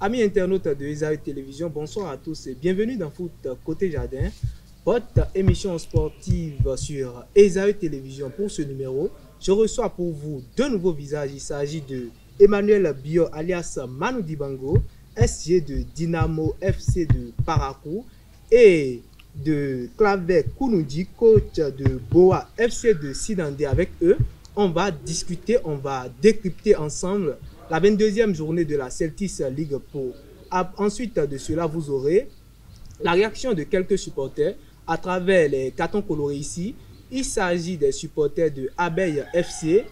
Amis internautes de Esaü Télévision, bonsoir à tous et bienvenue dans Foot Côté Jardin, votre émission sportive sur Esaü Télévision. Pour ce numéro, je reçois pour vous deux nouveaux visages. Il s'agit de Emmanuel Bio alias Manu Dibango, SG de Dynamo FC de Parakou, et de Claver Kounoudi, coach de Boa FC de Sinandé. Avec eux, on va discuter, on va décrypter ensemble la 22e journée de la Celtics League Pro. Ensuite de cela, vous aurez la réaction de quelques supporters à travers les cartons colorés ici. Il s'agit des supporters de Abeille FC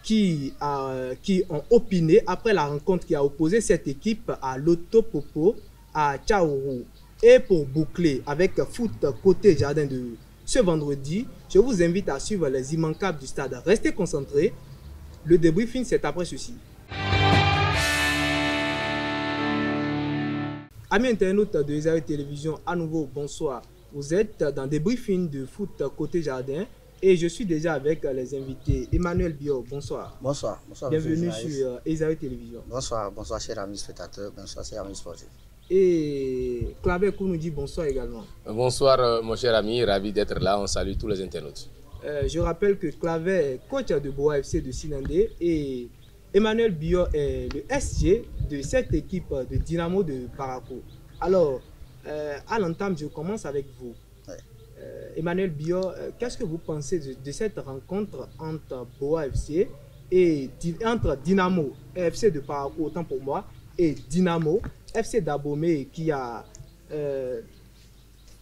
qui ont opiné après la rencontre qui a opposé cette équipe à Loto Popo à Tchaourou. Et pour boucler avec Foot Côté Jardin de ce vendredi, je vous invite à suivre les immanquables du stade. Restez concentrés. Le débriefing, c'est après ceci. Amis internautes de Esaü Télévision, à nouveau bonsoir. Vous êtes dans des briefings de Foot Côté Jardin et je suis déjà avec les invités. Emmanuel Bio, bonsoir. Bonsoir. Bonsoir. Bienvenue sur Esaü Télévision. Bonsoir. Bonsoir, chers amis spectateurs. Bonsoir, chers amis sportifs. Et Claver Kounoudi, bonsoir également. Bonsoir, mon cher ami. Ravi d'être là. On salue tous les internautes. Je rappelle que Claver est coach de Boa FC de Sinandé et Emmanuel Bio est le SG de cette équipe de Dynamo de Parakou. Alors, à l'entame, je commence avec vous. Ouais. Emmanuel Bio, qu'est-ce que vous pensez de cette rencontre entre Boa FC et entre Dynamo FC de Parakou, autant pour moi, et Dynamo FC d'Abomey qui a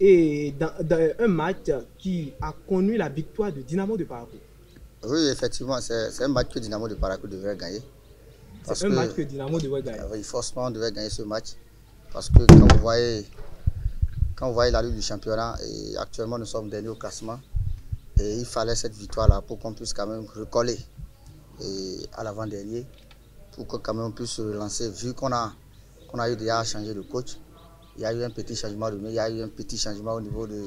dans un match qui a connu la victoire de Dynamo de Parakou? Oui, effectivement, c'est un match que Dynamo de Parakou devrait gagner. C'est un match que Dynamo devrait gagner. Oui, forcément, on devrait gagner ce match. Parce que quand vous voyez la lutte du championnat, et actuellement nous sommes derniers au classement, et il fallait cette victoire-là pour qu'on puisse quand même recoller à l'avant-dernier, pour que quand même on puisse se relancer. Vu qu'on a eu déjà à changer de coach, il y a eu un petit changement il y a eu un petit changement au niveau du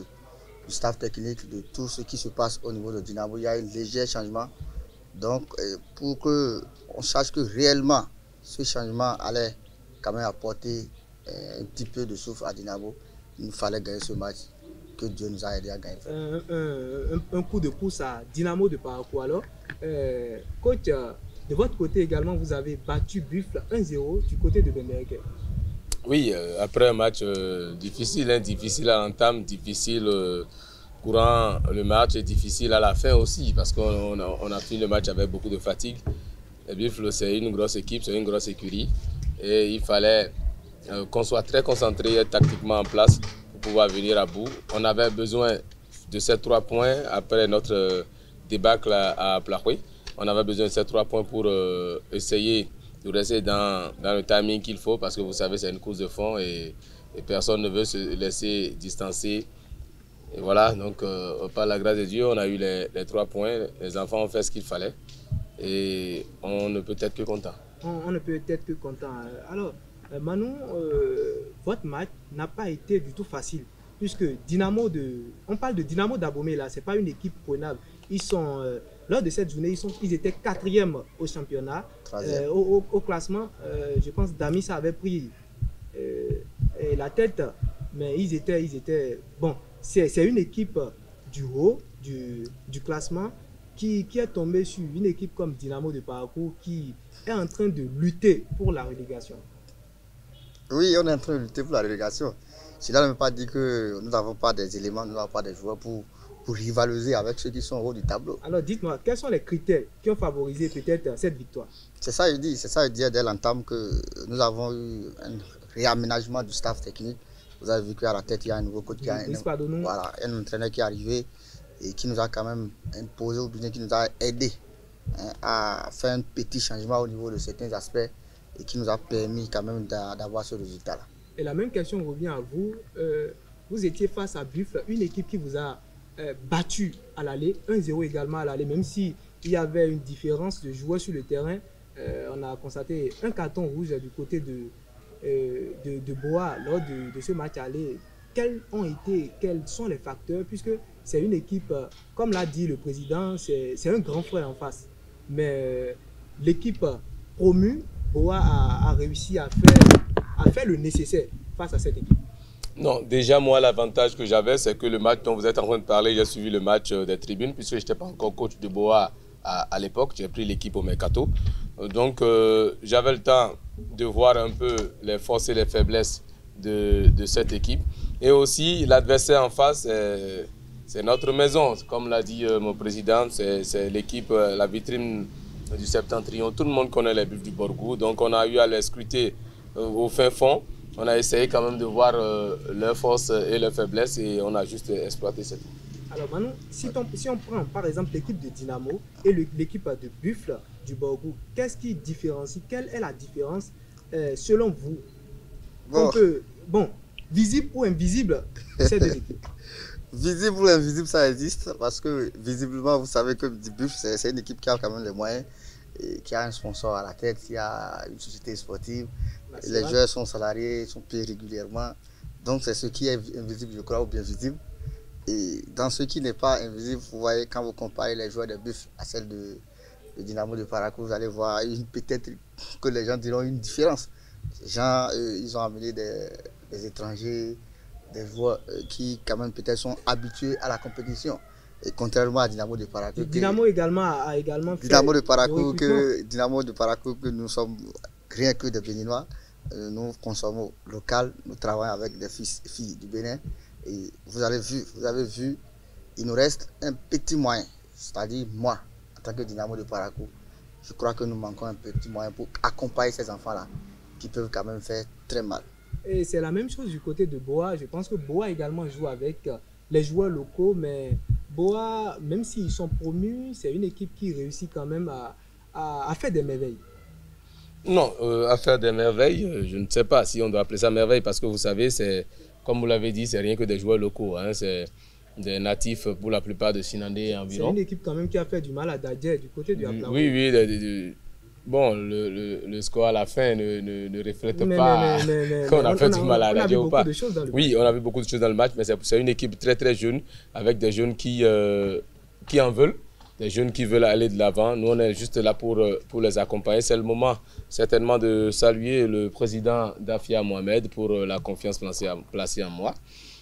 staff technique, de tout ce qui se passe au niveau de Dynamo. Il y a eu un léger changement. Donc, pour qu'on sache que réellement ce changement allait quand même apporter un petit peu de souffle à Dynamo, il nous fallait gagner ce match que Dieu nous a aidé à gagner. Un coup de pouce à Dynamo de Parakou. Alors, coach, de votre côté également, vous avez battu Buffle 1-0 du côté de Bemergue. Oui, après un match difficile, difficile à l'entame, difficile courant le match et difficile à la fin aussi parce qu'on a fini le match avec beaucoup de fatigue. Le Buffle, c'est une grosse équipe, c'est une grosse écurie et il fallait qu'on soit très concentré tactiquement en place pour pouvoir venir à bout. On avait besoin de ces 3 points après notre débâcle à Plahoué. On avait besoin de ces 3 points pour essayer de rester dans le timing qu'il faut parce que vous savez c'est une course de fond et personne ne veut se laisser distancer. Et voilà, donc par la grâce de Dieu, on a eu les 3 points, les enfants ont fait ce qu'il fallait et on ne peut être que content. On ne peut être que content. Alors, Manu, votre match n'a pas été du tout facile puisque on parle de Dynamo d'Abomey là, c'est pas une équipe prenable. Ils sont lors de cette journée, ils étaient 4e au championnat, au classement. Je pense Damis avait pris la tête, mais ils étaient bon. C'est une équipe du haut du classement qui est tombée sur une équipe comme Dynamo de Parakou qui est en train de lutter pour la relégation. Oui, on est en train de lutter pour la relégation. Cela ne veut pas dire que nous n'avons pas des éléments, nous n'avons pas des joueurs pour rivaliser avec ceux qui sont au haut du tableau. Alors dites-moi, quels sont les critères qui ont favorisé peut-être cette victoire? C'est ça je dis dès l'entame que nous avons eu un réaménagement du staff technique. Vous avez vu qu'à la tête, il y a un nouveau coach, un entraîneur qui est arrivé et qui nous a quand même imposé ou bien qui nous a aidé à faire un petit changement au niveau de certains aspects et qui nous a permis quand même d'avoir ce résultat-là. Et la même question revient à vous. Vous étiez face à Buffle, une équipe qui vous a battu à l'aller, 1-0 également à l'aller, même s'il y avait une différence de joueurs sur le terrain. On a constaté un carton rouge du côté de Boa lors de ce match aller. Quels sont les facteurs, puisque c'est une équipe, comme l'a dit le président, c'est un grand frère en face. Mais l'équipe promue, Boa a réussi à faire a fait le nécessaire face à cette équipe? Non, déjà moi l'avantage que j'avais, c'est que le match dont vous êtes en train de parler, j'ai suivi le match des tribunes puisque je n'étais pas encore coach de Boa à l'époque, j'ai pris l'équipe au Mercato. Donc j'avais le temps de voir un peu les forces et les faiblesses de cette équipe. Et aussi l'adversaire en face, c'est notre maison, comme l'a dit mon président, c'est l'équipe, la vitrine du Septentrion. Tout le monde connaît les Buffs du Borgou, donc on a eu à les scruter au fin fond. On a essayé quand même de voir leurs forces et leurs faiblesses et on a juste exploité cette. Alors Manu, si on prend par exemple l'équipe de Dynamo et l'équipe de Buffle du Borgou, qu'est-ce qui différencie? Quelle est la différence selon vous? Bon, visible ou invisible, ces deux équipes? Visible ou invisible, ça existe parce que visiblement, vous savez que Buffle, c'est une équipe qui a quand même les moyens, et qui a un sponsor à la tête, qui a une société sportive. Les joueurs sont salariés, sont payés régulièrement. Donc c'est ce qui est invisible, je crois, ou bien visible. Et dans ce qui n'est pas invisible, vous voyez, quand vous comparez les joueurs de Buffle à celles de Dynamo de Parakou, vous allez voir peut-être que les gens diront une différence. Les gens, ils ont amené des étrangers, des joueurs qui quand même peut-être sont habitués à la compétition. Et contrairement à Dynamo de Parakou. Dynamo a également fait Dynamo de Parakou, que nous sommes rien que des Béninois. Nous consommons local, nous travaillons avec des filles du Bénin. Et vous avez vu, il nous reste un petit moyen. C'est-à-dire moi, en tant que Dynamo de Parakou, je crois que nous manquons un petit moyen pour accompagner ces enfants-là, qui peuvent quand même faire très mal. Et c'est la même chose du côté de Boa. Je pense que Boa également joue avec les joueurs locaux, mais Boa, même s'ils sont promus, c'est une équipe qui réussit quand même à faire des merveilles. Non, à faire des merveilles, je ne sais pas si on doit appeler ça merveille, parce que vous savez, c'est, comme vous l'avez dit, c'est rien que des joueurs locaux. Hein, c'est des natifs pour la plupart de Sinandé et environ. C'est une équipe quand même qui a fait du mal à Dadje du côté du Aplaou. Oui. Bon, le score à la fin ne reflète pas qu'on a fait du mal à Dadje ou pas. Oui, on a vu beaucoup de choses dans le match, mais c'est une équipe très très jeune, avec des jeunes qui en veulent. Des jeunes qui veulent aller de l'avant. Nous, on est juste là pour les accompagner. C'est le moment certainement de saluer le président Dafia Mohamed pour la confiance placée en moi.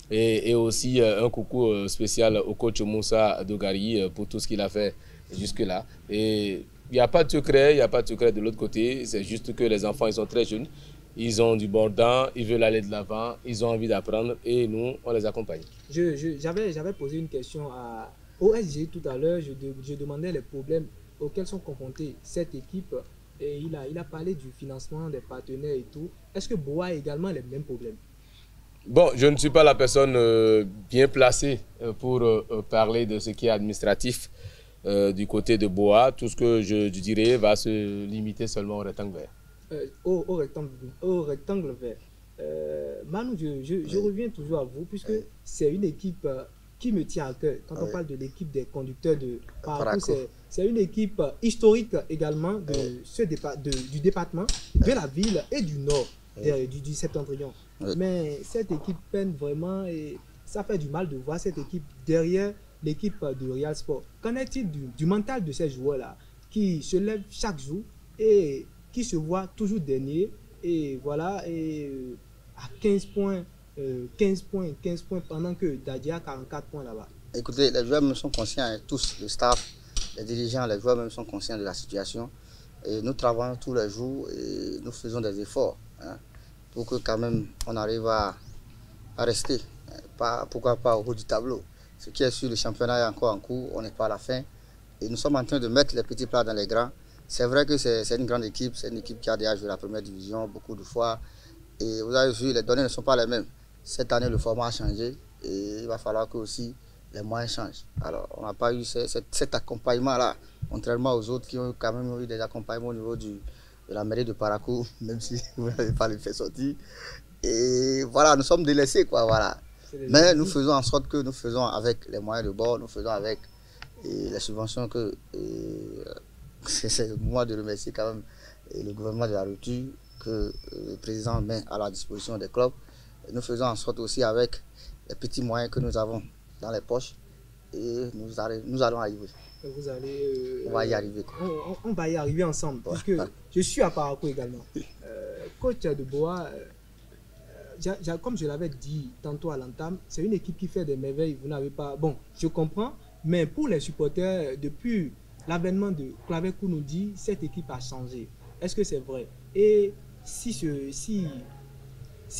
Et aussi un coucou spécial au coach Moussa Dogari pour tout ce qu'il a fait jusque-là. Et il n'y a pas de secret, de l'autre côté. C'est juste que les enfants, ils sont très jeunes. Ils ont du bordant, ils veulent aller de l'avant, ils ont envie d'apprendre et nous, on les accompagne. J'avais posé une question au SG tout à l'heure. Je demandais les problèmes auxquels sont confrontés cette équipe et il a parlé du financement des partenaires et tout. Est-ce que Boa a également les mêmes problèmes? Bon, je ne suis pas la personne bien placée pour parler de ce qui est administratif du côté de Boa. Tout ce que je dirais va se limiter seulement au rectangle vert. Au rectangle vert. Manu, je reviens toujours à vous puisque c'est une équipe qui me tient à cœur. Quand on parle de l'équipe des conducteurs de Parakou, c'est une équipe historique également du département, de la ville et du nord, du Septentrion. Mais cette équipe peine vraiment et ça fait du mal de voir cette équipe derrière l'équipe de Real Sport. Qu'en est-il du mental de ces joueurs-là qui se lèvent chaque jour et qui se voient toujours dernier et voilà, et à 15 points, 15 points pendant que Dadia a 44 points là-bas? Écoutez, les joueurs même sont conscients, tous, le staff, les dirigeants, les joueurs même sont conscients de la situation. Et nous travaillons tous les jours et nous faisons des efforts pour que quand même on arrive à rester, pourquoi pas au haut du tableau. Ce qui est sûr, le championnat est encore en cours, on n'est pas à la fin. Et nous sommes en train de mettre les petits plats dans les grands. C'est vrai que c'est une grande équipe, c'est une équipe qui a déjà joué la première division beaucoup de fois. Et vous avez vu, les données ne sont pas les mêmes. Cette année, le format a changé et il va falloir que aussi les moyens changent. Alors, on n'a pas eu cet accompagnement-là, contrairement aux autres qui ont quand même eu des accompagnements au niveau de la mairie de Parakou, même si vous n'avez pas les fait sortir. Et voilà, nous sommes délaissés, quoi, voilà. Mais nous faisons en sorte que nous faisons avec les moyens de bord, nous faisons avec les subventions que... c'est le moment de remercier quand même le gouvernement de la rupture que le président met à la disposition des clubs. Nous faisons en sorte aussi avec les petits moyens que nous avons dans les poches et nous allons arriver. On va y arriver. On va y arriver ensemble, puisque je suis à Parakou également. Coach de Boa, comme je l'avais dit tantôt à l'entame, c'est une équipe qui fait des merveilles. Vous n'avez pas... Bon, je comprends, mais pour les supporters, depuis l'avènement de Claver Kounoudi, cette équipe a changé. Est-ce que c'est vrai? Et si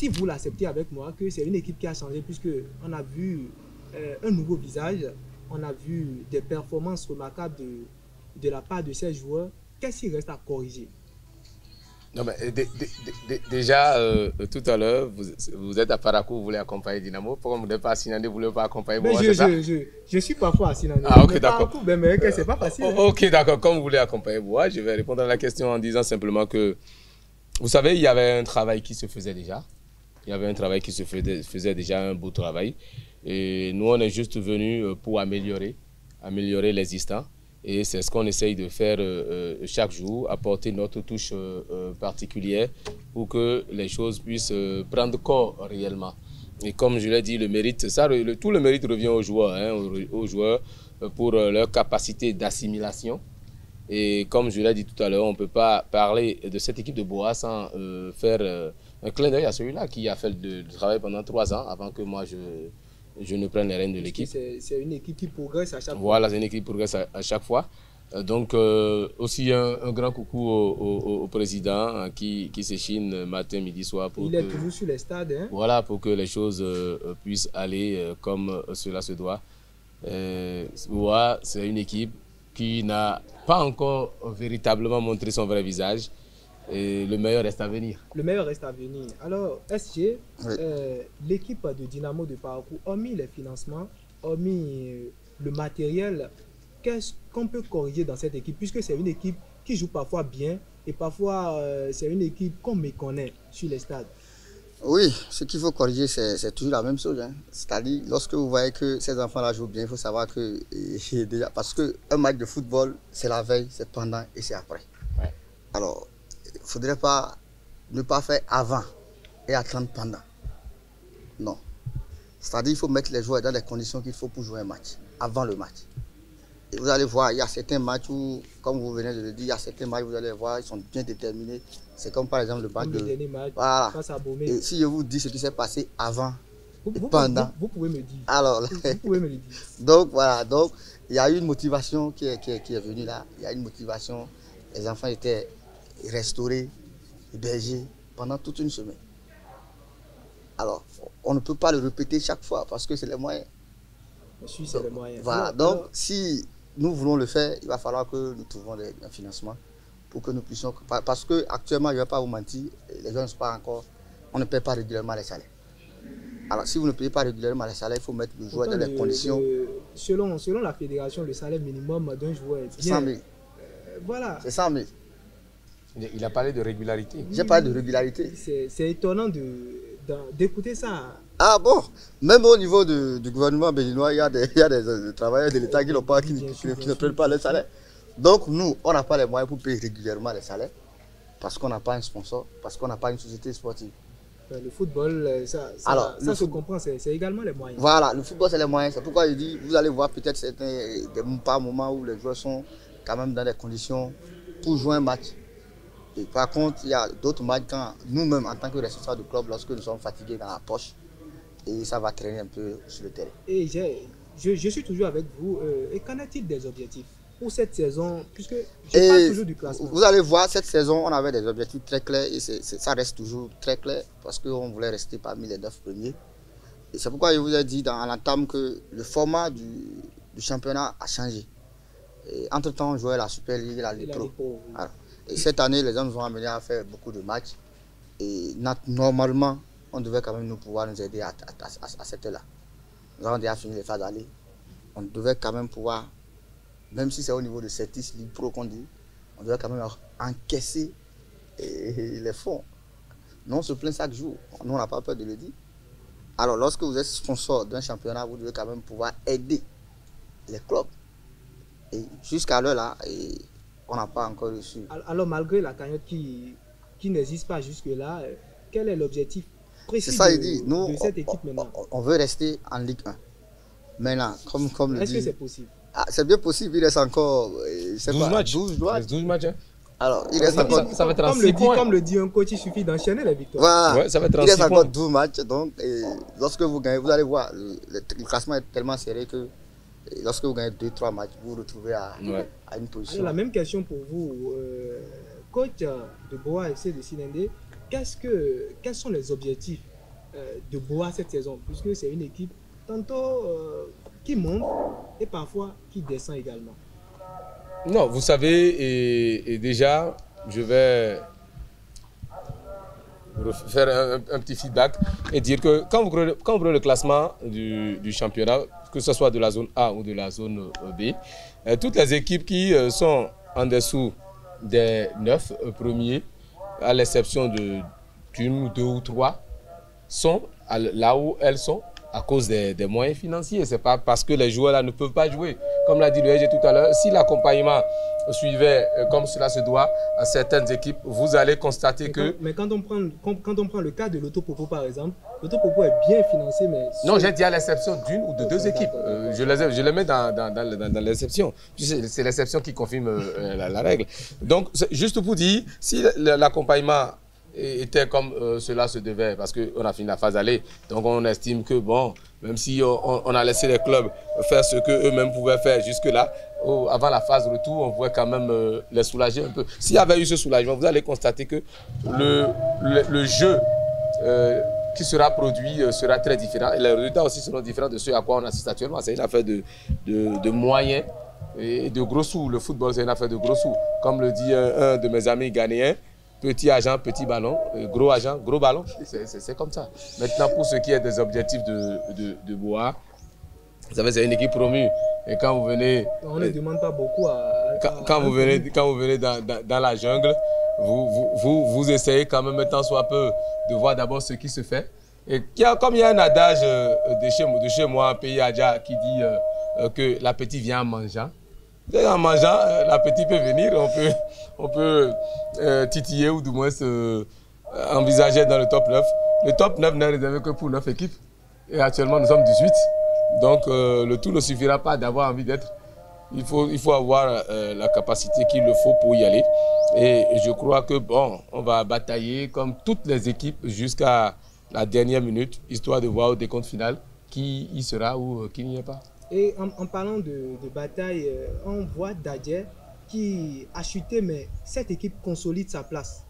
vous l'acceptez avec moi, que c'est une équipe qui a changé, puisqu'on a vu un nouveau visage, on a vu des performances remarquables de la part de ces joueurs, qu'est-ce qu'il reste à corriger? Non, mais déjà, tout à l'heure, vous êtes à Parakou, vous voulez accompagner Dynamo. Pourquoi vous n'êtes pas à Sinandé, vous ne voulez pas accompagner Boa? Je suis parfois à Sinandé. Ah, ok, d'accord. Mais c'est pas facile. Ok, d'accord. Comme vous voulez accompagner Boa, je vais répondre à la question en disant simplement que, vous savez, il y avait un travail qui se faisait déjà. Il y avait un travail qui se faisait déjà, un beau travail. Et nous, on est juste venus pour améliorer l'existant. Et c'est ce qu'on essaye de faire chaque jour, apporter notre touche particulière pour que les choses puissent prendre corps réellement. Et comme je l'ai dit, le mérite, tout le mérite revient aux joueurs, aux joueurs pour leur capacité d'assimilation. Et comme je l'ai dit tout à l'heure, on ne peut pas parler de cette équipe de Boa sans faire un clin d'œil à celui-là qui a fait le travail pendant 3 ans avant que moi je ne prenne les rênes de l'équipe. C'est une équipe qui progresse à chaque fois. Voilà, c'est une équipe qui progresse à chaque fois. Donc, aussi un grand coucou au président qui s'échine matin, midi, soir. Il est toujours sur les stades. Hein? Voilà, pour que les choses puissent aller comme cela se doit. C'est une équipe qui n'a pas encore véritablement montré son vrai visage. Et le meilleur reste à venir. Le meilleur reste à venir. Alors, SG, oui. L'équipe de Dynamo de Parakou, hormis les financements, hormis le matériel, qu'est-ce qu'on peut corriger dans cette équipe? Puisque c'est une équipe qui joue parfois bien et parfois c'est une équipe qu'on méconnaît sur les stades. Oui, ce qu'il faut corriger, c'est toujours la même chose. Hein. C'est-à-dire, lorsque vous voyez que ces enfants-là jouent bien, il faut savoir que déjà, parce qu'un match de football, c'est la veille, c'est pendant et c'est après. Ouais. Alors, il ne faudrait pas ne pas faire avant et attendre pendant. Non. C'est-à-dire qu'il faut mettre les joueurs dans les conditions qu'il faut pour jouer un match, avant le match. Et vous allez voir, il y a certains matchs où, comme vous venez de le dire, il y a certains matchs où vous allez voir, ils sont bien déterminés. C'est comme par exemple le match de... Le match voilà. Face à Bomé. Et si je vous dis ce qui s'est passé avant et pendant... Vous pouvez me dire. Alors, vous pouvez me le dire. Donc voilà, donc il y a eu une motivation qui est venue là. Il y a une motivation. Les enfants étaient restaurés, hébergés pendant toute une semaine. Alors, on ne peut pas le répéter chaque fois parce que c'est les moyens. Monsieur, c'est les moyens. Voilà, donc si nous voulons le faire, il va falloir que nous trouvions un financement pour que nous puissions... Parce qu'actuellement, je ne vais pas vous mentir, les gens ne sont pas encore... On ne paie pas régulièrement les salaires. Alors, si vous ne payez pas régulièrement les salaires, il faut mettre le joueur dans les conditions... Selon la fédération, le salaire minimum d'un joueur est bien... 100 000. Voilà. C'est 100 000. Il a parlé de régularité. J'ai parlé de régularité. C'est étonnant d'écouter ça. Ah bon? Même au niveau du gouvernement béninois, il y a des travailleurs de l'État qui ne prennent pas le salaire. Donc nous, on n'a pas les moyens pour payer régulièrement les salaires parce qu'on n'a pas un sponsor, parce qu'on n'a pas une société sportive. Le football, ça se comprend, c'est également les moyens. Voilà, le football c'est les moyens. C'est pourquoi je dis, vous allez voir peut-être pas moments où les joueurs sont quand même dans des conditions pour jouer un match. Et par contre, il y a d'autres matchs quand nous-mêmes, en tant que responsables du club, lorsque nous sommes fatigués dans la poche, et ça va traîner un peu sur le terrain. Et je suis toujours avec vous. Et qu'en est-il des objectifs pour cette saison? Puisque je parle toujours du classement. Vous allez voir, cette saison, on avait des objectifs très clairs et ça reste toujours très clair parce qu'on voulait rester parmi les 9 premiers. Et c'est pourquoi je vous ai dit dans l'entame que le format du championnat a changé. Entre-temps, on jouait la Super League et la Ligue Pro. Oui. Voilà. Et cette année, les hommes nous ont amenés à faire beaucoup de matchs. Et normalement, on devait quand même pouvoir nous aider à cette heure-là. Nous avons déjà fini les phases d'aller. On devait quand même pouvoir, même si c'est au niveau de Certis Ligue Pro qu'on dit, on devait quand même encaisser les fonds. Nous, on se plaint chaque jour. Nous, on n'a pas peur de le dire. Alors, lorsque vous êtes sponsor d'un championnat, vous devez quand même pouvoir aider les clubs. Et jusqu'à l'heure là, on n'a pas encore reçu. Alors, malgré la cagnotte qui n'existe pas jusque-là, quel est l'objectif précis de cette équipe maintenant? On veut rester en Ligue 1. Maintenant, comme le dit... Est-ce que c'est possible? C'est bien possible, il reste encore 12 matchs. 12 matchs. 12 matchs, hein? Alors, il reste encore... Ça fait 36 points. Comme le dit un coach, il suffit d'enchaîner les victoires. Voilà. Ouais, ça fait Il 36 reste points. encore 12 matchs. Donc, lorsque vous gagnez, vous allez voir, le classement est tellement serré que lorsque vous gagnez 2-3 matchs, vous vous retrouvez à une position. Alors, la même question pour vous, coach de Boa FC de Silende. Quels sont les objectifs de Boa cette saison? Puisque c'est une équipe tantôt qui monte et parfois qui descend également. Non, vous savez, et déjà, je vais faire un petit feedback et dire que quand vous prenez le classement du championnat, que ce soit de la zone A ou de la zone B, toutes les équipes qui sont en dessous des 9 premiers, à l'exception d'une ou deux ou trois, sont là où elles sont à cause des moyens financiers. Ce n'est pas parce que les joueurs là ne peuvent pas jouer. Comme l'a dit le SG tout à l'heure, si l'accompagnement suivait comme cela se doit à certaines équipes, vous allez constater que... Mais quand on prend le cas de l'Autopopo par exemple, l'Autopopo est bien financé, mais... Non, j'ai dit à l'exception d'une ou de deux équipes. Je les mets dans l'exception. C'est l'exception qui confirme la règle. Donc, juste pour dire, si l'accompagnement était comme cela se devait, parce qu'on a fini la phase aller, donc on estime que, bon, même si on a laissé les clubs faire ce qu'eux-mêmes pouvaient faire jusque-là, avant la phase retour, on pouvait quand même les soulager un peu. S'il y avait eu ce soulagement, vous allez constater que le jeu qui sera produit sera très différent. Et les résultats aussi seront différents de ceux à quoi on assiste actuellement. C'est une affaire de moyens et de gros sous. Le football, c'est une affaire de gros sous. Comme le dit un de mes amis ghanéens, petit agent, petit ballon, gros agent, gros ballon. C'est comme ça. Maintenant, pour ce qui est des objectifs de Boa, vous savez, c'est une équipe promue. Et quand vous venez... On ne demande pas beaucoup quand vous venez dans la jungle, vous essayez quand même, tant soit peu, de voir d'abord ce qui se fait. Et comme il y a un adage de chez moi, un pays Adja, qui dit que l'appétit vient en mangeant. En mangeant, l'appétit peut venir, on peut titiller ou du moins envisager dans le top 9. Le top 9 n'est réservé que pour 9 équipes. Et actuellement, nous sommes 18. Donc, le tout ne suffira pas d'avoir envie d'être. Il faut avoir la capacité qu'il le faut pour y aller. Et je crois que, bon, on va batailler comme toutes les équipes jusqu'à la dernière minute, histoire de voir au décompte final qui y sera ou qui n'y est pas. Et en parlant de bataille, on voit Dadje qui a chuté, mais cette équipe consolide sa place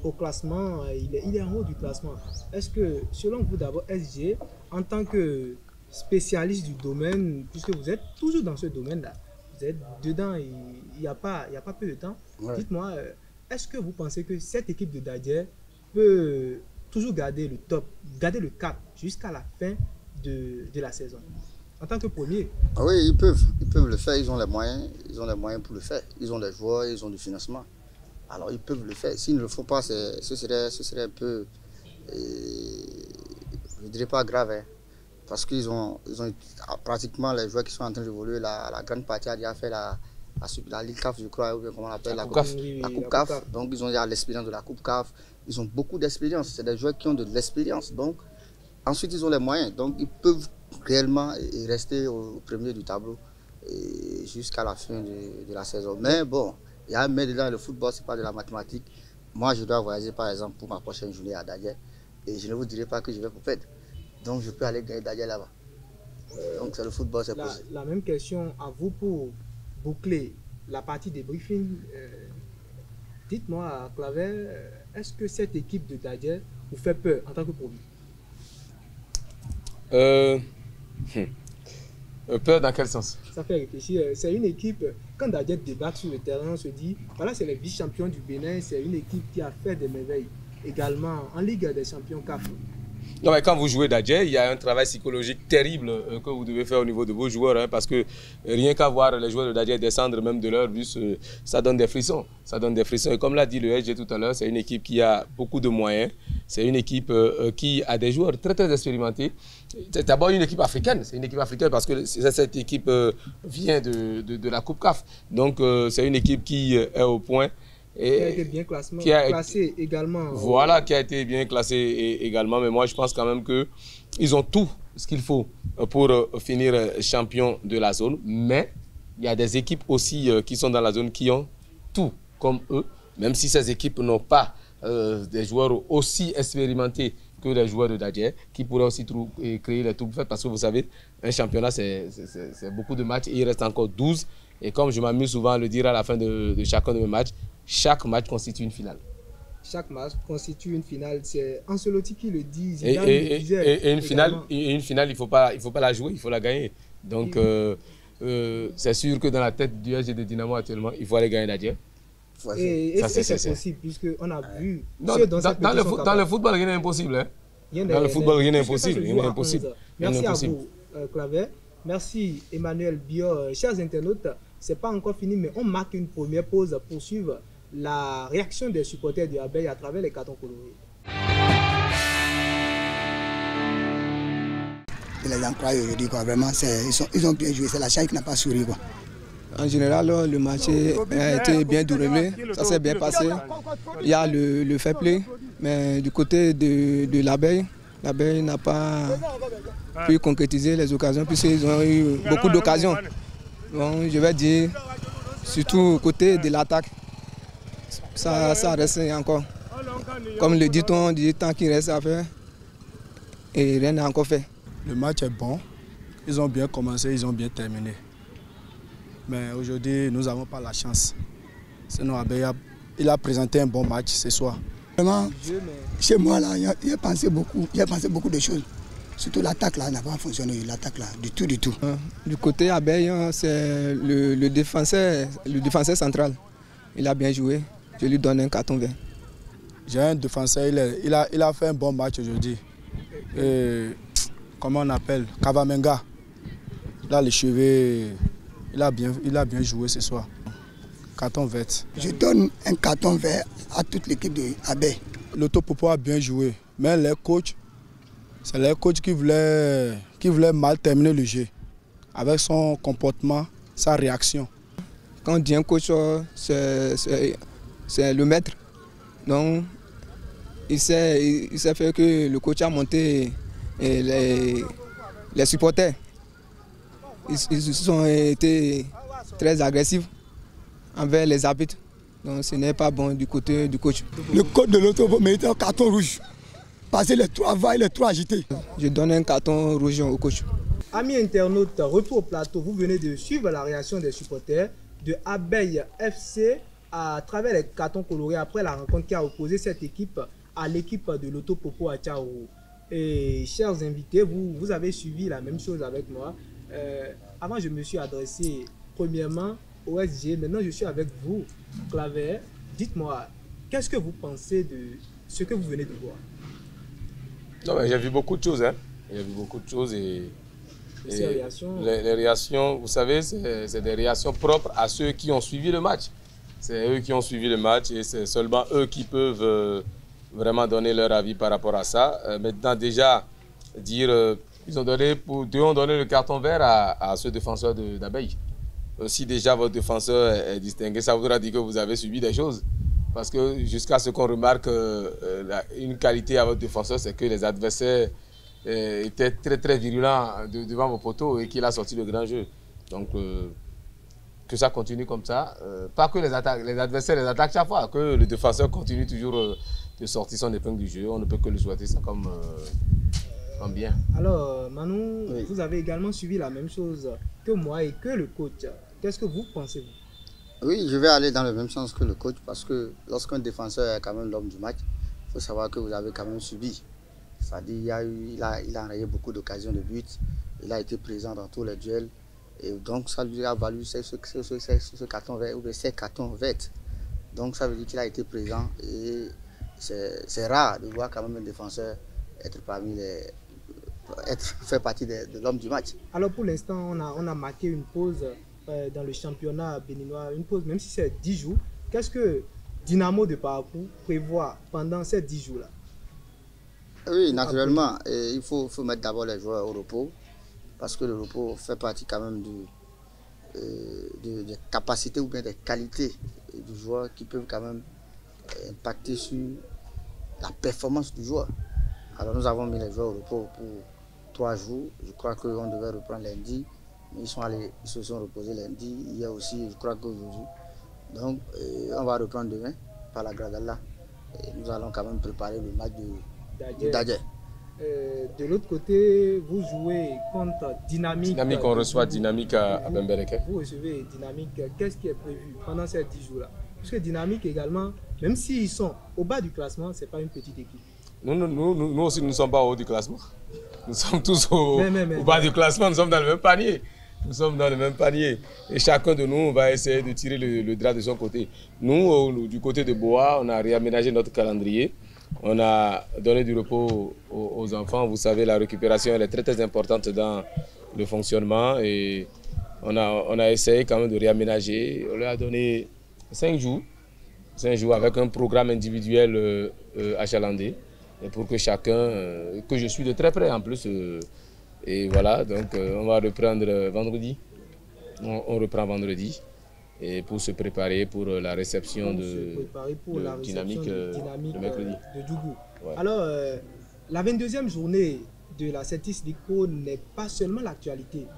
au classement. Il est en haut du classement. Est-ce que, selon vous d'abord, SG, en tant que spécialiste du domaine, puisque vous êtes toujours dans ce domaine-là, vous êtes dedans, il n'y a pas peu de temps, dites-moi, est-ce que vous pensez que cette équipe de Dadje peut toujours garder le top, garder le cap jusqu'à la fin de la saison? En tant que premier. Oui, ils peuvent le faire, ils ont les moyens pour le faire. Ils ont les joueurs, ils ont du financement. Alors ils peuvent le faire. S'ils ne le font pas, ce serait un peu, je ne dirais pas grave, hein, parce qu'ils ont pratiquement les joueurs qui sont en train d'évoluer, la grande partie a déjà fait la Ligue CAF, je crois, ou bien comment on l'appelle, la Coupe CAF. Donc ils ont déjà l'expérience de la Coupe CAF. Ils ont beaucoup d'expérience. C'est des joueurs qui ont de l'expérience. Donc ensuite ils ont les moyens. Donc ils peuvent réellement rester au premier du tableau jusqu'à la fin de la saison. Mais bon, il y a un mais dedans, le football, ce n'est pas de la mathématique. Moi, je dois voyager par exemple pour ma prochaine journée à Dadje et je ne vous dirai pas que je vais pour perdre. Donc je peux aller gagner Dadje là-bas. Donc c'est le football, c'est possible. La même question à vous pour boucler la partie des briefings. Dites-moi, Claver, est-ce que cette équipe de Dadje vous fait peur en tant que premier? Peur dans quel sens? Ça fait réfléchir. C'est une équipe, quand Dadje débarque sur le terrain, on se dit, voilà, c'est les vice-champions du Bénin, c'est une équipe qui a fait des merveilles. Également en Ligue des champions CAF. Non, mais quand vous jouez Dadje, il y a un travail psychologique terrible que vous devez faire au niveau de vos joueurs, hein, parce que rien qu'à voir les joueurs de Dadje descendre même de leur bus, ça donne des frissons. Ça donne des frissons. Et comme l'a dit le SG tout à l'heure, c'est une équipe qui a beaucoup de moyens. C'est une équipe qui a des joueurs très très expérimentés. C'est d'abord une équipe africaine. C'est une équipe africaine parce que cette équipe vient de la Coupe CAF. Donc c'est une équipe qui est au point. Et qui a été bien classé également. Voilà, qui a été bien classé également. Mais moi, je pense quand même qu'ils ont tout ce qu'il faut pour finir champion de la zone. Mais il y a des équipes aussi qui sont dans la zone qui ont tout comme eux Même si ces équipes n'ont pas des joueurs aussi expérimentés que les joueurs de Dadjer, qui pourraient aussi créer les troubles faits, parce que vous savez, un championnat, c'est beaucoup de matchs, et il reste encore 12. Et comme je m'amuse souvent à le dire à la fin de chacun de mes matchs, chaque match constitue une finale. Chaque match constitue une finale. C'est Ancelotti qui le dit. Et une finale, il ne faut pas la jouer, il faut la gagner. Donc, c'est sûr que dans la tête du SG de Dynamo actuellement, il faut aller gagner Dadjer. Et c'est possible, puisqu'on a vu... Non, dans le football, rien n'est impossible. Hein? Dans le football, rien n'est impossible. Merci à vous, Claver. Merci, Emmanuel Biot. Chers internautes, ce n'est pas encore fini, mais on marque une première pause pour suivre la réaction des supporters du Abeille à travers les cartons colorés. Les encourager aujourd'hui, vraiment, ils ont bien joué, c'est la chaîne qui n'a pas souri. Quoi. En général, le match a été bien déroulé, ça s'est bien passé. Il y a le fair play, mais du côté de l'Abeille n'a pas pu concrétiser les occasions puisqu'ils ont eu beaucoup d'occasions. Donc, je vais dire, surtout au côté de l'attaque, ça reste encore. Comme le dit-on, tant qu'il reste à faire, et rien n'est encore fait. Le match est bon, ils ont bien commencé, ils ont bien terminé. Mais aujourd'hui, nous n'avons pas la chance. Sinon, Abeille, il a présenté un bon match ce soir. Vraiment, chez moi, là, j'ai pensé beaucoup de choses. Surtout l'attaque là n'a pas fonctionné, l'attaque là, du tout. Du côté Abeille, c'est le défenseur central. Il a bien joué, je lui donne un carton vert. J'ai un défenseur, il a fait un bon match aujourd'hui. Comment on appelle, Kavamenga. Là, les cheveux, il a bien joué ce soir. Carton vert. Je donne un carton vert à toute l'équipe de Abeille. L'Auto Popo a bien joué, mais les coachs, c'est les coachs qui voulaient mal terminer le jeu. Avec son comportement, sa réaction. Quand on dit un coach, c'est le maître. Donc, il sait faire que le coach a monté les supporters. Ils ont été très agressifs envers les arbitres. Donc ce n'est pas bon du côté du coach. Le coach de l'Auto mérite un carton rouge. Parce que les trois va, il est trop agité. Je donne un carton rouge au coach. Amis internautes, retour au plateau. Vous venez de suivre la réaction des supporters de Abeille FC à travers les cartons colorés après la rencontre qui a opposé cette équipe à l'équipe de l'Auto Popo à Tchao. Et chers invités, vous avez suivi la même chose avec moi. Avant, je me suis adressé premièrement au SG. Maintenant, je suis avec vous, Claver. Dites-moi, qu'est-ce que vous pensez de ce que vous venez de voir? Non, mais j'ai vu beaucoup de choses. Hein. J'ai vu beaucoup de choses et les réactions, vous savez, c'est des réactions propres à ceux qui ont suivi le match. C'est eux qui ont suivi le match et c'est seulement eux qui peuvent vraiment donner leur avis par rapport à ça. Maintenant, déjà, dire ils ont donné le carton vert à ce défenseur d'Abeille. Si déjà votre défenseur est distingué, ça voudra dire que vous avez subi des choses. Parce que jusqu'à ce qu'on remarque une qualité à votre défenseur, c'est que les adversaires étaient très très virulents devant vos poteaux et qu'il a sorti le grand jeu. Donc que ça continue comme ça. Pas que les adversaires les attaquent chaque fois, que le défenseur continue toujours de sortir son épingle du jeu. On ne peut que le souhaiter ça comme bien. Alors Manou, oui. Vous avez également suivi la même chose que moi et que le coach. Qu'est-ce que vous pensez, vous? Oui, je vais aller dans le même sens que le coach parce que lorsqu'un défenseur est quand même l'homme du match, il faut savoir que vous avez quand même subi. C'est-à-dire il a enrayé beaucoup d'occasions de but, il a été présent dans tous les duels et donc ça lui a valu ce carton vert ou ces cartons verts. Donc ça veut dire qu'il a été présent et c'est rare de voir quand même un défenseur être parmi faire partie de l'homme du match. Alors pour l'instant, on a marqué une pause dans le championnat béninois, une pause même si c'est 10 jours. Qu'est-ce que Dynamo de Parakou prévoit pendant ces 10 jours-là? Oui, naturellement, il faut mettre d'abord les joueurs au repos parce que le repos fait partie quand même des capacités ou bien des qualités du joueur qui peuvent quand même impacter sur la performance du joueur. Alors nous avons mis les joueurs au repos pour 3 jours. Je crois qu'on devait reprendre lundi. Mais ils se sont reposés lundi. Hier aussi, je crois qu'aujourd'hui. Donc on va reprendre demain. par la Gradalla. Et nous allons quand même préparer le match de Dadje. De l'autre côté, vous jouez contre Dynamique. Dynamique, on reçoit Dynamique à Bembereke. Vous recevez Dynamique. Qu'est-ce qui est prévu pendant ces 10 jours-là? Parce que Dynamique également, même s'ils sont au bas du classement, ce n'est pas une petite équipe. Nous aussi, nous ne sommes pas au haut du classement. Nous sommes tous au bas du classement, nous sommes dans le même panier. Nous sommes dans le même panier. Et chacun de nous va essayer de tirer le drap de son côté. Nous, du côté de Boa, on a réaménagé notre calendrier. On a donné du repos aux enfants. Vous savez, la récupération elle est très importante dans le fonctionnement. Et on a essayé quand même de réaménager. On leur a donné 5 jours avec un programme individuel achalandé. Et pour que chacun, que je suis de très près en plus. Et voilà, donc on va reprendre vendredi. On reprend vendredi. Et pour se préparer pour la réception de Dynamique le mercredi. De Djougou. Ouais. Alors, la 22e journée de la Celtics Lico n'est pas seulement l'actualité.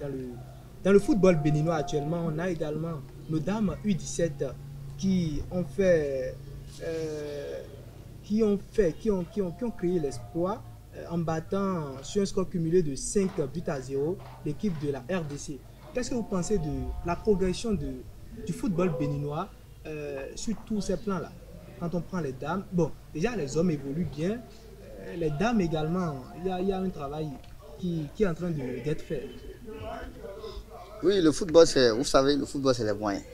Dans le football béninois actuellement, on a également nos dames U17 qui ont créé l'espoir en battant sur un score cumulé de 5-0 l'équipe de la RDC. Qu'est-ce que vous pensez de la progression du football béninois sur tous ces plans-là? Quand on prend les dames, bon, déjà les hommes évoluent bien, les dames également, il y a un travail qui est en train d'être fait. Oui, le football, vous savez, le football, c'est les moyens.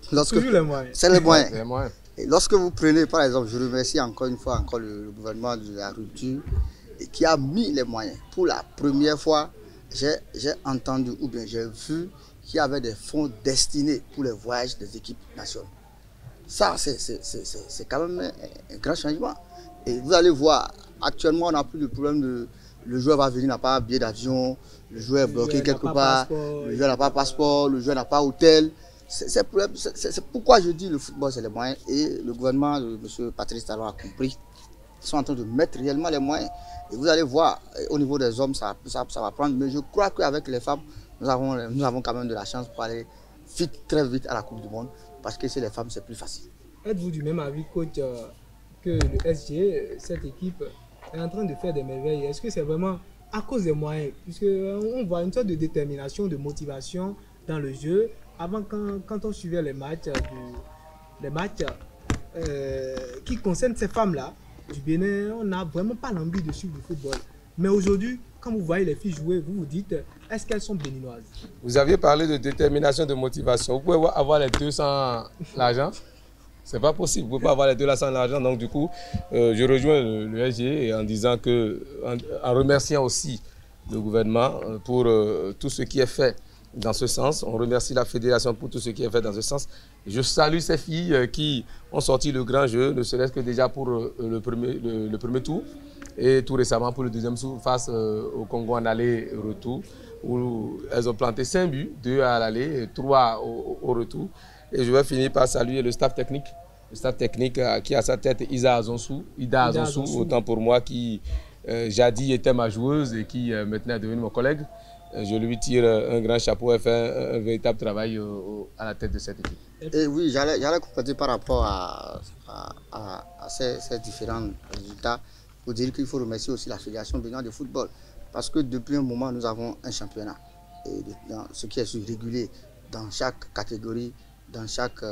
Toujours les moyens. C'est les moyens. Les moyens. Et lorsque vous prenez, par exemple, je remercie encore une fois le gouvernement de la rupture qui a mis les moyens. Pour la première fois, j'ai entendu ou bien j'ai vu qu'il y avait des fonds destinés pour les voyages des équipes nationales. Ça, c'est quand même un grand changement. Et vous allez voir, actuellement, on n'a plus de problème de le joueur va venir, n'a pas billet d'avion, le joueur est bloqué quelque part, le joueur n'a pas passeport, le joueur n'a pas hôtel. C'est pourquoi je dis le football, c'est les moyens. Et le gouvernement de M. Patrice Talon a compris. Ils sont en train de mettre réellement les moyens. Et vous allez voir, au niveau des hommes, ça va prendre. Mais je crois qu'avec les femmes, nous avons quand même de la chance pour aller très vite à la Coupe du Monde. Parce que c'est les femmes, c'est plus facile. Êtes-vous du même avis, coach, que le SG, cette équipe, est en train de faire des merveilles? Est-ce que c'est vraiment à cause des moyens? Puisqu'on voit une sorte de détermination, de motivation dans le jeu. Avant, quand on suivait les matchs qui concernent ces femmes-là, du Bénin, on n'a vraiment pas l'envie de suivre le football. Mais aujourd'hui, quand vous voyez les filles jouer, vous vous dites, est-ce qu'elles sont béninoises? Vous aviez parlé de détermination, de motivation. Vous pouvez avoir les deux sans l'argent? C'est pas possible. Vous ne pouvez pas avoir les deux là sans l'argent. Donc du coup, je rejoins le SG en disant que, en remerciant aussi le gouvernement pour tout ce qui est fait dans ce sens. On remercie la fédération pour tout ce qui est fait dans ce sens. Je salue ces filles qui ont sorti le grand jeu, ne serait-ce que déjà pour le premier tour et tout récemment pour le deuxième tour face au Congo en aller-retour où elles ont planté 5 buts, 2 à l'aller et 3 au retour. Et je vais finir par saluer le staff technique. Le staff technique qui a à sa tête Ida Azonsou, autant pour moi, qui jadis était ma joueuse et qui maintenant est devenue mon collègue. Je lui tire un grand chapeau et fait un véritable travail à la tête de cette équipe. Et oui, j'allais compléter par rapport à ces différents résultats pour dire qu'il faut remercier aussi la Fédération béninoise de football. Parce que depuis un moment, nous avons un championnat. Et ce qui est régulier dans chaque catégorie, dans chaque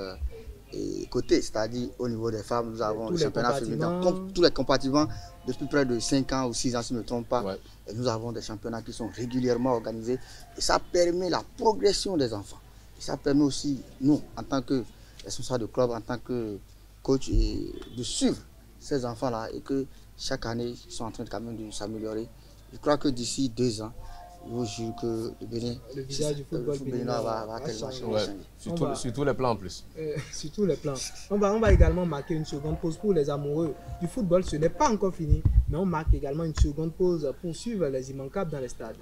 côté, c'est-à-dire au niveau des femmes, nous avons le championnat féminin, tous les compartiments, depuis près de 5 ans ou 6 ans, si je ne me trompe pas. Ouais. Et nous avons des championnats qui sont régulièrement organisés. Et ça permet la progression des enfants. Et ça permet aussi, nous, en tant que responsable de club, en tant que coach, de suivre ces enfants-là et que chaque année, ils sont en train quand même de s'améliorer. Je crois que d'ici 2 ans, je vous jure que le visage du football béninois va tellement changer. Sur tous les plans en plus. Sur tous les plans. On va également marquer une seconde pause pour les amoureux du football. Ce n'est pas encore fini, mais on marque également une seconde pause pour suivre les immanquables dans les stades.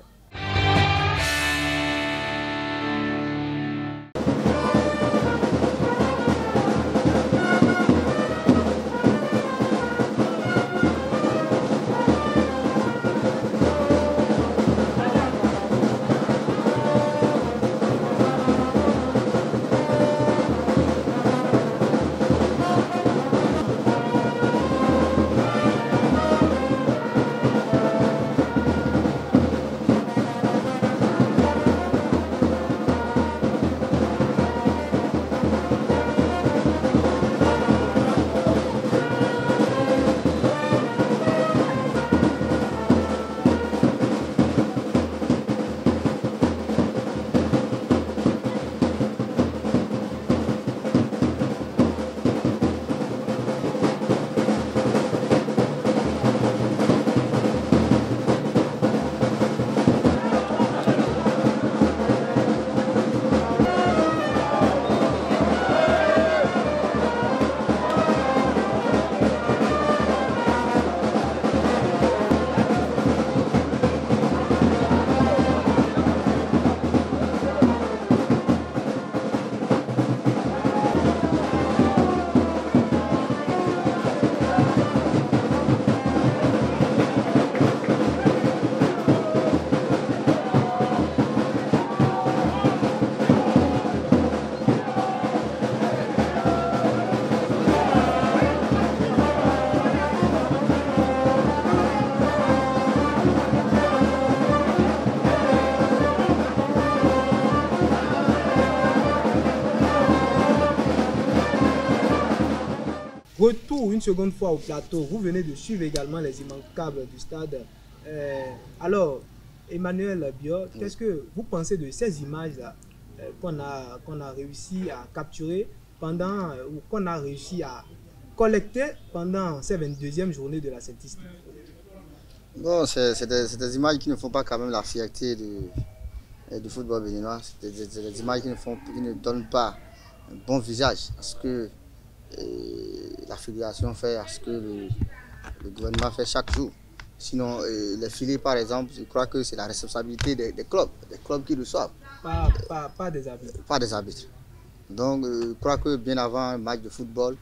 Retour une seconde fois au plateau. Vous venez de suivre également les immanquables du stade. Alors, Emmanuel Biot, qu'est-ce que vous pensez de ces images-là qu'on a réussi à capturer pendant, ou qu'on a réussi à collecter pendant ces 22e journées de la Celtics? Bon, c'est des images qui ne font pas quand même la fierté du football béninois. C'est des images qui ne donnent pas un bon visage à ce que la fédération fait, à ce que le gouvernement fait chaque jour. Sinon, les filets, par exemple, je crois que c'est la responsabilité des clubs qui reçoivent. Pas des arbitres. Pas des arbitres. Donc, je crois que bien avant un match de football,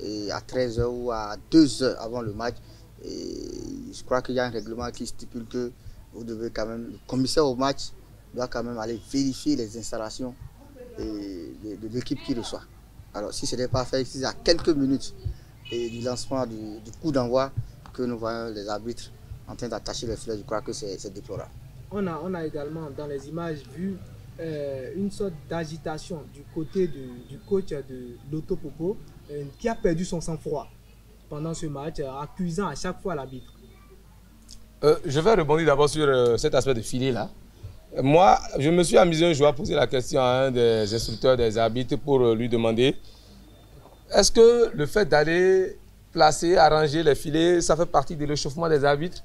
et à 13h ou à 2h avant le match, je crois qu'il y a un règlement qui stipule que vous devez quand même, le commissaire au match doit quand même aller vérifier les installations de l'équipe qui reçoit. Alors, si ce n'est pas fait, c'est à quelques minutes du lancement du coup d'envoi que nous voyons les arbitres en train d'attacher les filets, je crois que c'est déplorable. On a également dans les images vu une sorte d'agitation du côté du coach de Loto Popo qui a perdu son sang-froid pendant ce match, accusant à chaque fois l'arbitre. Je vais rebondir d'abord sur cet aspect de filet là. Moi, je me suis amusé un jour à poser la question à un des instructeurs des arbitres pour lui demander est-ce que le fait d'aller placer, arranger les filets, ça fait partie de l'échauffement des arbitres?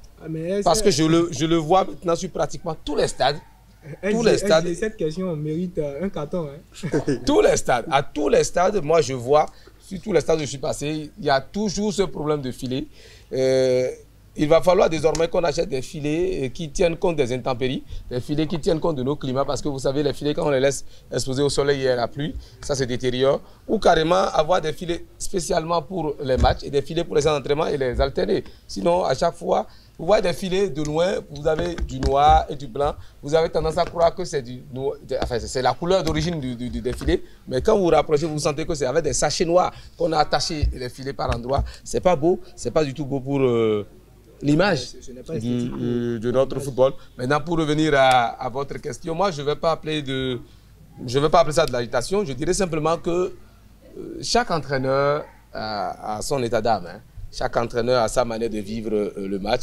Parce que je le vois maintenant sur pratiquement tous les stades. Cette question mérite un carton. Hein. À tous les stades, moi je vois, sur tous les stades où je suis passé, il y a toujours ce problème de filet. Il va falloir désormais qu'on achète des filets qui tiennent compte des intempéries, des filets qui tiennent compte de nos climats, parce que vous savez, les filets, quand on les laisse exposés au soleil et à la pluie, ça se détériore. Ou carrément avoir des filets spécialement pour les matchs et des filets pour les entraînements et les alterner. Sinon, à chaque fois, vous voyez des filets de loin, vous avez du noir et du blanc. Vous avez tendance à croire que c'est c'est la couleur d'origine des filets. Mais quand vous vous rapprochez, vous sentez que c'est avec des sachets noirs qu'on a attaché les filets par endroits. C'est pas beau, c'est pas du tout beau pour l'image de notre football. Maintenant, pour revenir à votre question, moi, je ne vais pas appeler ça de l'agitation. Je dirais simplement que chaque entraîneur a son état d'âme. Hein. Chaque entraîneur a sa manière de vivre le match.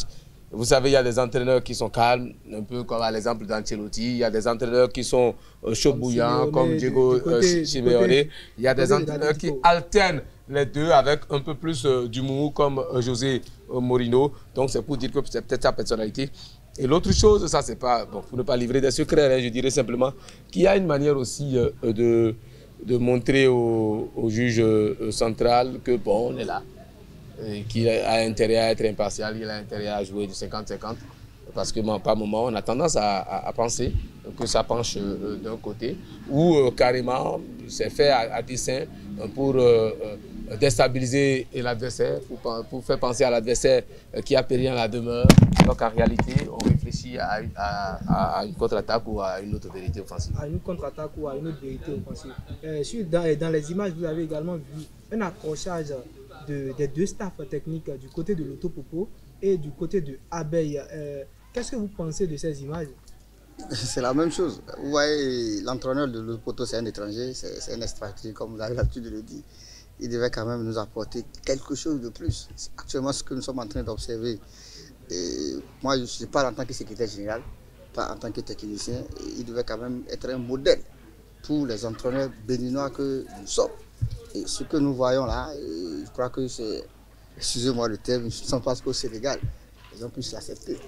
Vous savez, il y a des entraîneurs qui sont calmes, un peu comme à l'exemple d'Ancelotti. Il y a des entraîneurs qui sont chauds bouillants, comme Diego Simeone. Il y a des entraîneurs qui alternent les deux avec un peu plus d'humour, comme José Mourinho. Donc, c'est pour dire que c'est peut-être sa personnalité. Et l'autre chose, ça, c'est pas, bon, pour ne pas livrer des secrets, hein, je dirais simplement qu'il y a une manière aussi de montrer au juge central que, bon, on est là. Qu'il a intérêt à être impartial, il a intérêt à jouer du 50-50. Parce que par moment, on a tendance à penser que ça penche d'un côté, ou carrément, c'est fait à dessein pour déstabiliser l'adversaire, pour faire penser à l'adversaire qui a péri en la demeure. Donc en réalité, on réfléchit à une contre-attaque ou à une autre vérité offensive. À une contre-attaque ou à une autre vérité offensive. Dans les images, vous avez également vu un accrochage des deux staffs techniques du côté de Loto Popo et du côté de Abeille. Qu'est-ce que vous pensez de ces images? C'est la même chose. Vous voyez, l'entraîneur de Loto Popo, c'est un étranger, c'est un extraterrestre, comme vous avez l'habitude de le dire. Il devait quand même nous apporter quelque chose de plus. C'est actuellement ce que nous sommes en train d'observer. Moi, je parle en tant que secrétaire général, pas en tant que technicien. Il devait quand même être un modèle pour les entraîneurs béninois que nous sommes. Et ce que nous voyons là, je crois que c'est, excusez-moi le terme, je ne sens pas qu'au Sénégal, ils ont pu l'accepter.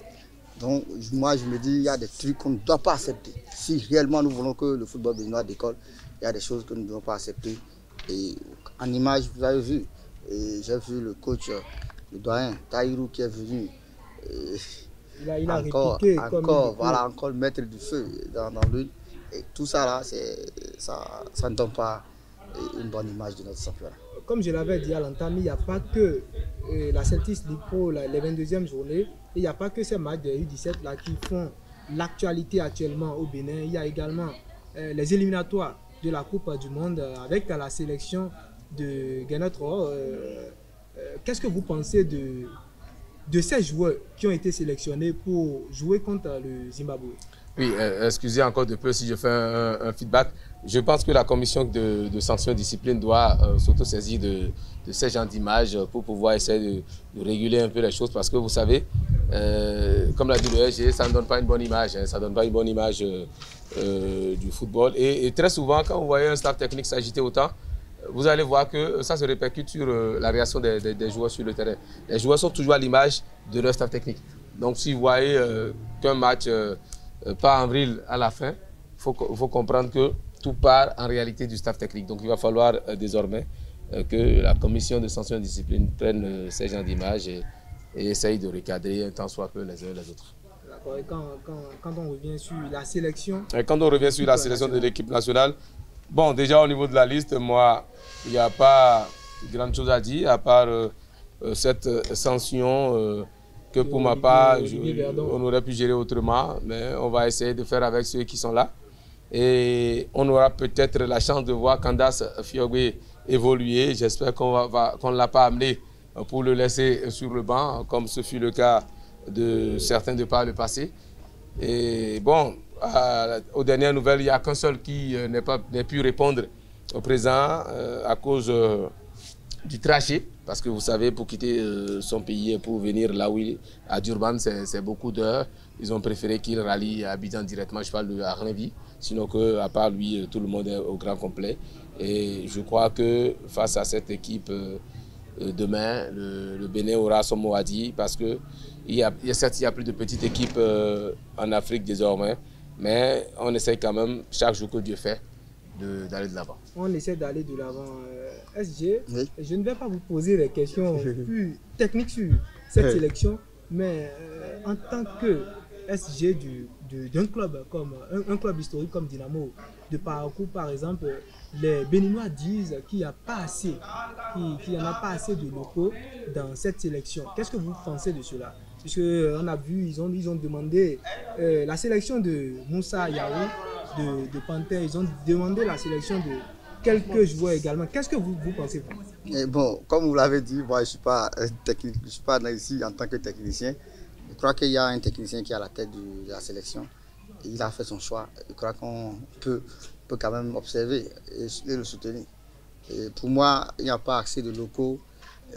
Donc moi je me dis, il y a des trucs qu'on ne doit pas accepter. Si réellement nous voulons que le football béninois décolle, il y a des choses que nous ne devons pas accepter. Et en image, vous avez vu, j'ai vu le coach, le doyen, Taïrou qui est venu. Il a répliqué encore mettre du feu dans lui. Et tout ça là, ça ne donne pas une bonne image de notre championnat. Comme je l'avais dit à l'entame, il n'y a pas que la Celtics League Pro, les 22e journées, il n'y a pas que ces matchs de U17 là qui font l'actualité actuellement au Bénin. Il y a également les éliminatoires de la Coupe du Monde avec la sélection de Guénotro. Qu'est-ce que vous pensez de ces joueurs qui ont été sélectionnés pour jouer contre le Zimbabwe? Oui, excusez encore de peu si je fais un feedback. Je pense que la commission de sanctions et discipline doit s'auto-saisir de ces genres d'images pour pouvoir essayer de réguler un peu les choses parce que vous savez, comme l'a dit le SG, ça ne donne pas une bonne image, hein, ça ne donne pas une bonne image du football. Et très souvent, quand vous voyez un staff technique s'agiter autant, vous allez voir que ça se répercute sur la réaction des joueurs sur le terrain. Les joueurs sont toujours à l'image de leur staff technique. Donc si vous voyez qu'un match part en vrille à la fin, il faut comprendre que tout part en réalité du staff technique. Donc il va falloir désormais que la commission de sanctions et de discipline prenne ces genres d'images et essaye de recadrer un tant soit peu les uns et les autres. D'accord. Et quand on revient sur la sélection? Et quand on revient sur la sélection de l'équipe nationale, bon, déjà au niveau de la liste, moi, il n'y a pas grande chose à dire à part cette sanction que pour ma part, on aurait pu gérer autrement, mais on va essayer de faire avec ceux qui sont là. Et on aura peut-être la chance de voir Candace Fiogbe évoluer. J'espère qu'on ne l'a pas amené pour le laisser sur le banc, comme ce fut le cas de certains de par le passé. Et bon, aux dernières nouvelles, il n'y a qu'un seul qui n'a pu répondre au présent à cause du trajet. Parce que vous savez, pour quitter son pays et pour venir là où il est, à Durban, c'est beaucoup d'heures. Ils ont préféré qu'il rallie à Abidjan directement, je parle de Arlenvi. Sinon qu'à part lui, tout le monde est au grand complet. Et je crois que face à cette équipe, demain, le Bénin aura son mot à dire. Parce que certes, il y a plus de petites équipes en Afrique désormais. Mais on essaye quand même, chaque jour que Dieu fait, d'aller de l'avant. On essaie d'aller de l'avant. SG, oui. Je ne vais pas vous poser des questions plus techniques sur cette sélection, mais en tant que SG d'un club comme un club historique comme Dynamo, de parcours par exemple, les Béninois disent qu'il n'y a pas assez, qu'il n'y en a pas assez de locaux dans cette sélection. Qu'est-ce que vous pensez de cela? Puisqu'on a vu, ils ont demandé la sélection de Moussa Yahou, de Panther, ils ont demandé la sélection de quelques joueurs également. Qu'est-ce que vous pensez? Et bon, comme vous l'avez dit, moi je ne suis pas technique, je suis pas ici en tant que technicien. Je crois qu'il y a un technicien qui est à la tête de la sélection. Il a fait son choix. Je crois qu'on peut quand même observer et le soutenir. Et pour moi, il n'y a pas accès de locaux.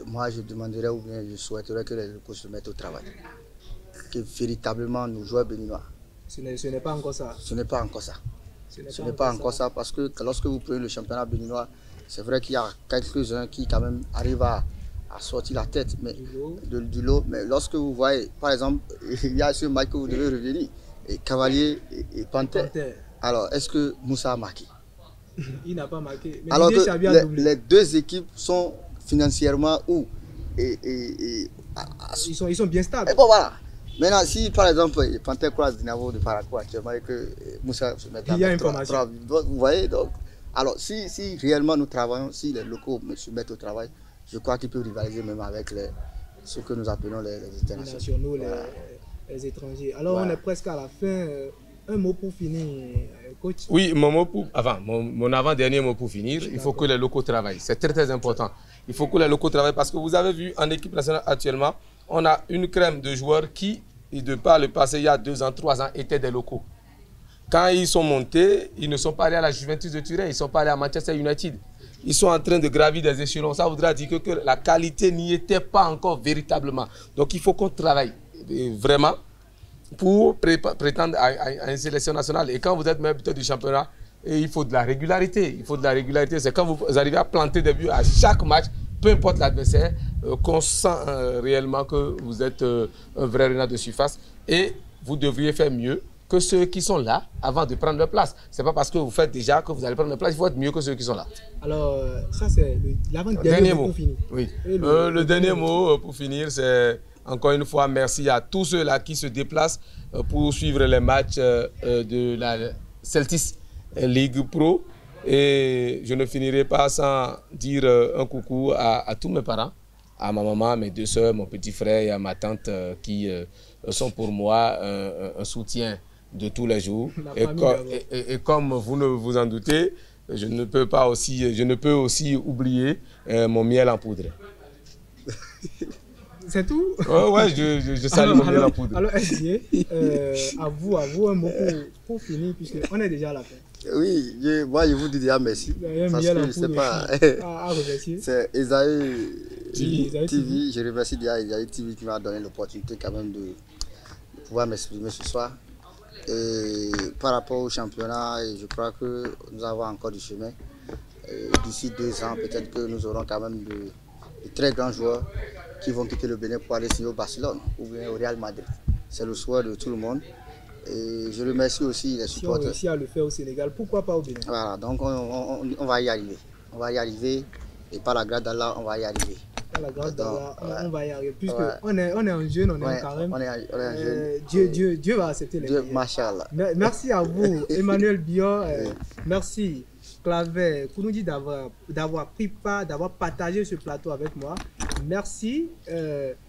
Moi, je demanderais ou bien je souhaiterais que les locaux se mettent au travail. Que véritablement nos joueurs béninois. Ce n'est pas encore ça. Ce n'est pas encore ça. Ce n'est pas encore ça parce que lorsque vous prenez le championnat béninois, c'est vrai qu'il y a quelques-uns qui quand même arrivent à sortir la tête du lot. Mais lorsque vous voyez, par exemple, il y a ce match que vous devez revenir, et Cavalier et Panther. Alors, est-ce que Moussa a marqué? Il n'a pas marqué. Mais alors les deux équipes sont financièrement où ils sont bien stables. Et bon, voilà. Maintenant, si par exemple, Panther croise Dynamo de Parakou actuellement et que Moussa se met à mettre vous voyez, donc, alors si réellement nous travaillons, si les locaux se mettent au travail, je crois qu'ils peuvent rivaliser même avec ce que nous appelons les internationaux. Les étrangers. Alors voilà. On est presque à la fin. Un mot pour finir, coach? Oui, mon avant-dernier mot pour finir, il faut que les locaux travaillent. C'est très très important. Il faut que les locaux travaillent parce que vous avez vu en équipe nationale actuellement, on a une crème de joueurs qui, de par le passé, il y a 2 ans, 3 ans, étaient des locaux. Quand ils sont montés, ils ne sont pas allés à la Juventus de Turin, ils ne sont pas allés à Manchester United. Ils sont en train de gravir des échelons. Ça voudra dire que la qualité n'y était pas encore véritablement. Donc il faut qu'on travaille vraiment pour prétendre à une sélection nationale. Et quand vous êtes meilleur buteur du championnat, il faut de la régularité. Il faut de la régularité. C'est quand vous arrivez à planter des buts à chaque match, peu importe l'adversaire, qu'on sent réellement que vous êtes un vrai renard de surface. Et vous devriez faire mieux que ceux qui sont là avant de prendre leur place. Ce n'est pas parce que vous faites déjà que vous allez prendre leur place. Il faut être mieux que ceux qui sont là. Alors, ça c'est l'avant-dernier mot pour finir. Oui. Le dernier mot pour finir, c'est encore une fois merci à tous ceux-là qui se déplacent pour suivre les matchs de la Celtics League Pro. Et je ne finirai pas sans dire un coucou à tous mes parents, à ma maman, mes 2 soeurs, mon petit frère et à ma tante qui sont pour moi un soutien de tous les jours. Et comme vous ne vous en doutez, je ne peux aussi oublier mon miel en poudre. C'est tout? Ouais, je salue mon la poudre. Alors, à vous un mot pour finir, puisqu'on est déjà à la fin. Oui, moi je vous dis déjà merci. Parce que je sais pas. C'est Esaü TV. Je remercie déjà Esaü TV qui m'a donné l'opportunité quand même de pouvoir m'exprimer ce soir. Et par rapport au championnat, je crois que nous avons encore du chemin. D'ici 2 ans, peut-être que nous aurons quand même de très grands joueurs qui vont quitter le Bénin pour aller signer au Barcelone ou bien au Real Madrid. C'est le souhait de tout le monde. Et je remercie aussi les supporters. Si on réussit à le faire au Sénégal, pourquoi pas au Bénin? Voilà, donc on va y arriver. On va y arriver et par la grâce d'Allah, on va y arriver. Par la grâce d'Allah, on va y arriver. Puisqu'on est un jeune, on est un carême. On est un jeune. Dieu va accepter les prières. Machallah. Merci à vous, Emmanuel Biot. Merci, Claver Kounoudi, d'avoir pris part, d'avoir partagé ce plateau avec moi. Merci,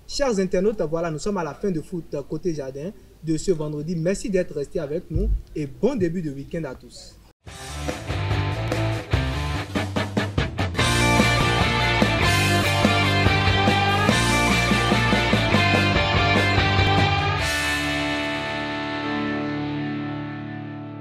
chers internautes. Voilà, nous sommes à la fin de Foot Côté Jardin de ce vendredi. Merci d'être restés avec nous et bon début de week-end à tous.